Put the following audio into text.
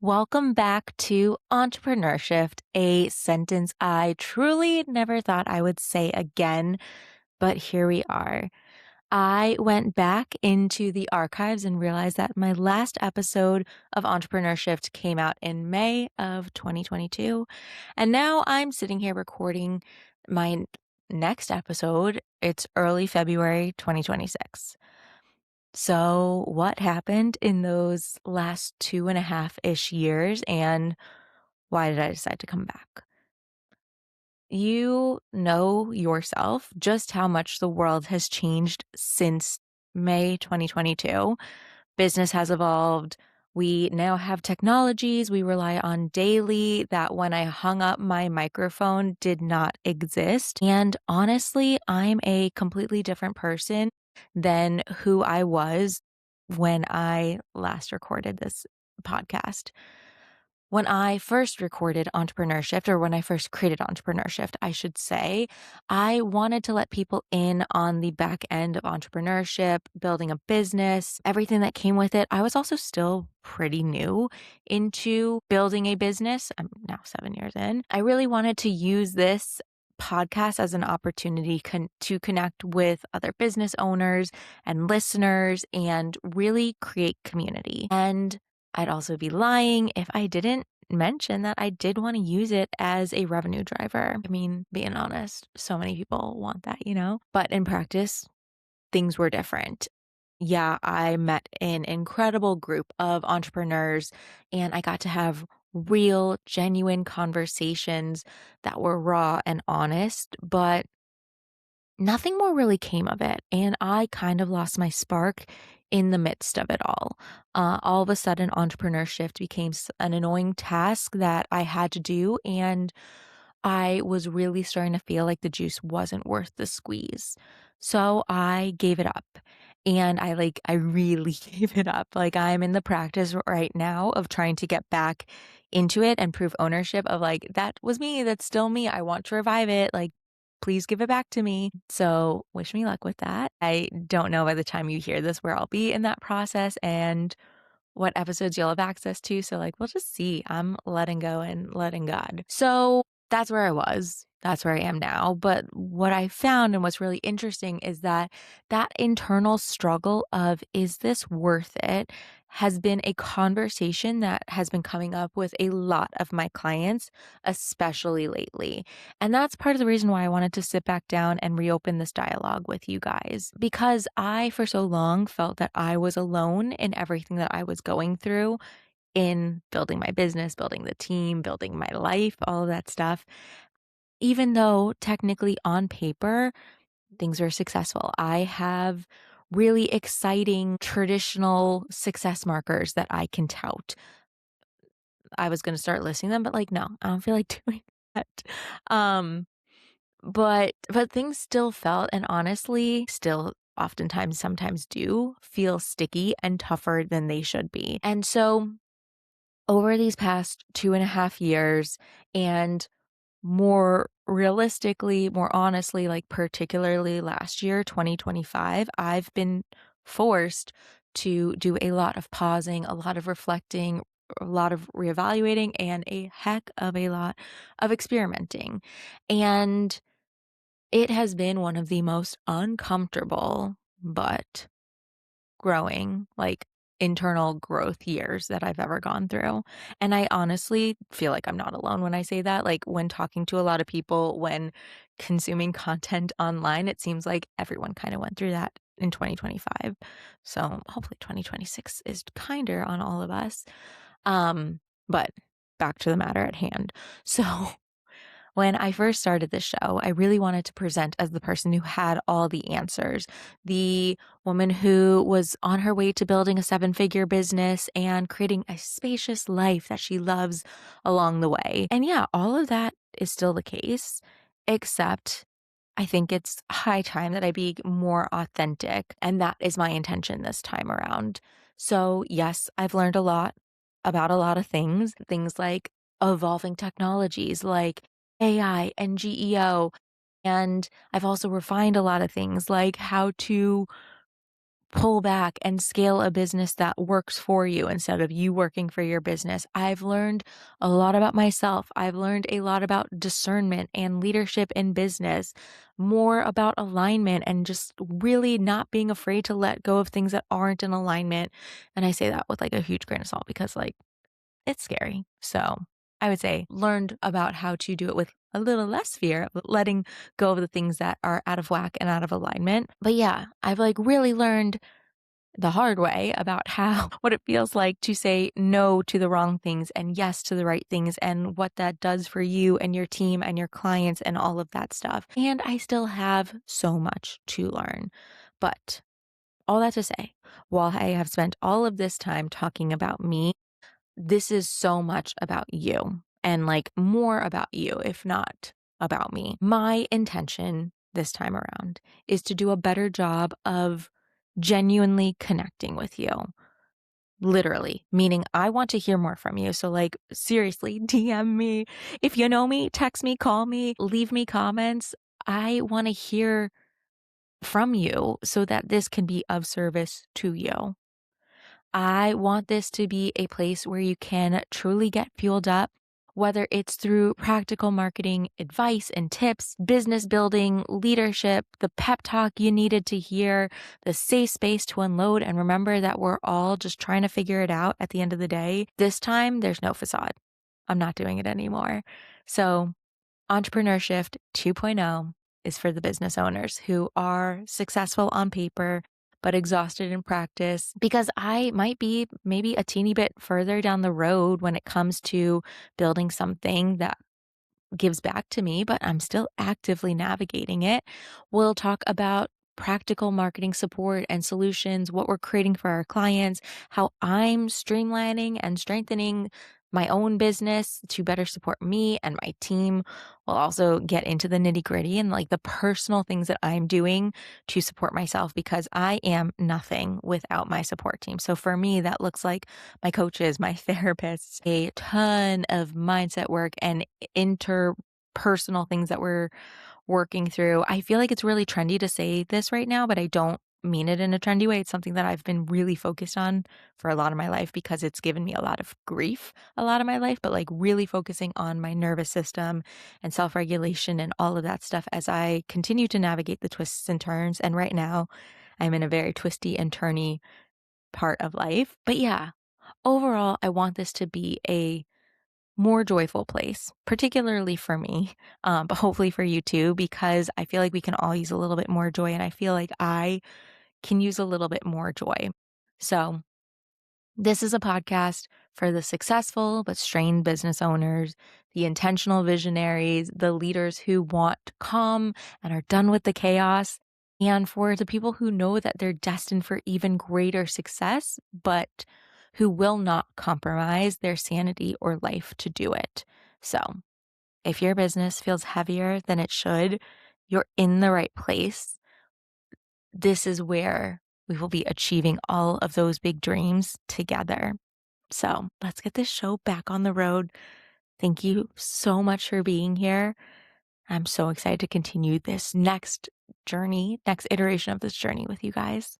Welcome back to EntrepreneurShift, a sentence I truly never thought I would say again, but here we are. I went back into the archives and realized that my last episode of EntrepreneurShift came out in May of 2022. And now I'm sitting here recording my next episode. It's early February 2026. So, what happened in those last 2.5-ish years, and why did I decide to come back? You know yourself just how much the world has changed since May 2022. Business has evolved. We now have technologies we rely on daily that when I hung up my microphone did not exist. And honestly, I'm a completely different person than who I was when I last recorded this podcast. When I first recorded EntrepreneurShift, or when I first created EntrepreneurShift, I should say, I wanted to let people in on the back end of entrepreneurship, building a business, everything that came with it. I was also still pretty new into building a business. I'm now 7 years in. I really wanted to use this podcast as an opportunity to connect with other business owners and listeners and really create community. And I'd also be lying if I didn't mention that I did want to use it as a revenue driver. I mean, being honest, so many people want that. But in practice, things were different. Yeah, I met an incredible group of entrepreneurs and I got to have real, genuine conversations that were raw and honest, but nothing more really came of it. And I kind of lost my spark in the midst of it all. All of a sudden, entrepreneurship became an annoying task that I had to do. And I was really starting to feel like the juice wasn't worth the squeeze. So I gave it up. And I really gave it up. Like, I'm in the practice right now of trying to get back into it and prove ownership of like, that was me. That's still me. I want to revive it. Like, please give it back to me. So wish me luck with that. I don't know by the time you hear this where I'll be in that process and what episodes you'll have access to. So we'll just see. I'm letting go and letting God. So that's where I was. That's where I am now. But what I found and what's really interesting is that internal struggle of, is this worth it, has been a conversation that has been coming up with a lot of my clients, especially lately. And that's part of the reason why I wanted to sit back down and reopen this dialogue with you guys, because I, for so long, felt that I was alone in everything that I was going through in building my business, building the team, building my life, all of that stuff. Even though technically on paper, things are successful. I have really exciting traditional success markers that I can tout. I was going to start listing them, but no, I don't feel like doing that. Um, but things still felt, and honestly still oftentimes sometimes do feel sticky and tougher than they should be. And so over these past 2.5 years, and more realistically, more honestly, particularly last year, 2025, I've been forced to do a lot of pausing, a lot of reflecting, a lot of reevaluating, and a heck of a lot of experimenting. And it has been one of the most uncomfortable, but growing, internal growth years that I've ever gone through. And I honestly feel like I'm not alone when I say that. When talking to a lot of people, when consuming content online, it seems like everyone kind of went through that in 2025. So hopefully 2026 is kinder on all of us. But back to the matter at hand. So when I first started this show, I really wanted to present as the person who had all the answers, the woman who was on her way to building a 7-figure business and creating a spacious life that she loves along the way. And yeah, all of that is still the case, except I think it's high time that I be more authentic. And that is my intention this time around. So yes, I've learned a lot about a lot of things like evolving technologies like AI and GEO. And I've also refined a lot of things like how to pull back and scale a business that works for you instead of you working for your business. I've learned a lot about myself. I've learned a lot about discernment and leadership in business, more about alignment and just really not being afraid to let go of things that aren't in alignment. And I say that with like a huge grain of salt because like it's scary. So I would say learned about how to do it with a little less fear, letting go of the things that are out of whack and out of alignment. But yeah, I've like really learned the hard way about how what it feels like to say no to the wrong things and yes to the right things and what that does for you and your team and your clients and all of that stuff. And I still have so much to learn. But all that to say, while I have spent all of this time talking about me, this is so much about you and like more about you, if not about me. My intention this time around is to do a better job of genuinely connecting with you. Literally, meaning I want to hear more from you. So, like, seriously, DM me. If you know me, text me, call me, leave me comments. I want to hear from you so that this can be of service to you. I want this to be a place where you can truly get fueled up, whether it's through practical marketing advice and tips, business building, leadership, the pep talk you needed to hear, the safe space to unload. And remember that we're all just trying to figure it out at the end of the day. This time, there's no facade. I'm not doing it anymore. So, EntrepreneurShift 2.0 is for the business owners who are successful on paper, but exhausted in practice because I might be maybe a teeny bit further down the road when it comes to building something that gives back to me, but I'm still actively navigating it. We'll talk about practical marketing support and solutions, what we're creating for our clients, how I'm streamlining and strengthening my own business to better support me and my team. We'll also get into the nitty gritty and like the personal things that I'm doing to support myself because I am nothing without my support team. So for me, that looks like my coaches, my therapists, a ton of mindset work and interpersonal things that we're working through. I feel like it's really trendy to say this right now, but I don't mean it in a trendy way. It's something that I've been really focused on for a lot of my life because it's given me a lot of grief a lot of my life, but like really focusing on my nervous system and self-regulation and all of that stuff as I continue to navigate the twists and turns. And right now I'm in a very twisty and turny part of life. But yeah, overall, I want this to be a more joyful place, particularly for me, but hopefully for you too, because I feel like we can all use a little bit more joy. And I feel like I can use a little bit more joy. So, this is a podcast for the successful but strained business owners, the intentional visionaries, the leaders who want calm and are done with the chaos, and for the people who know that they're destined for even greater success, but who will not compromise their sanity or life to do it. So, if your business feels heavier than it should, you're in the right place. This is where we will be achieving all of those big dreams together. So let's get this show back on the road. Thank you so much for being here. I'm so excited to continue this next journey, next iteration of this journey with you guys.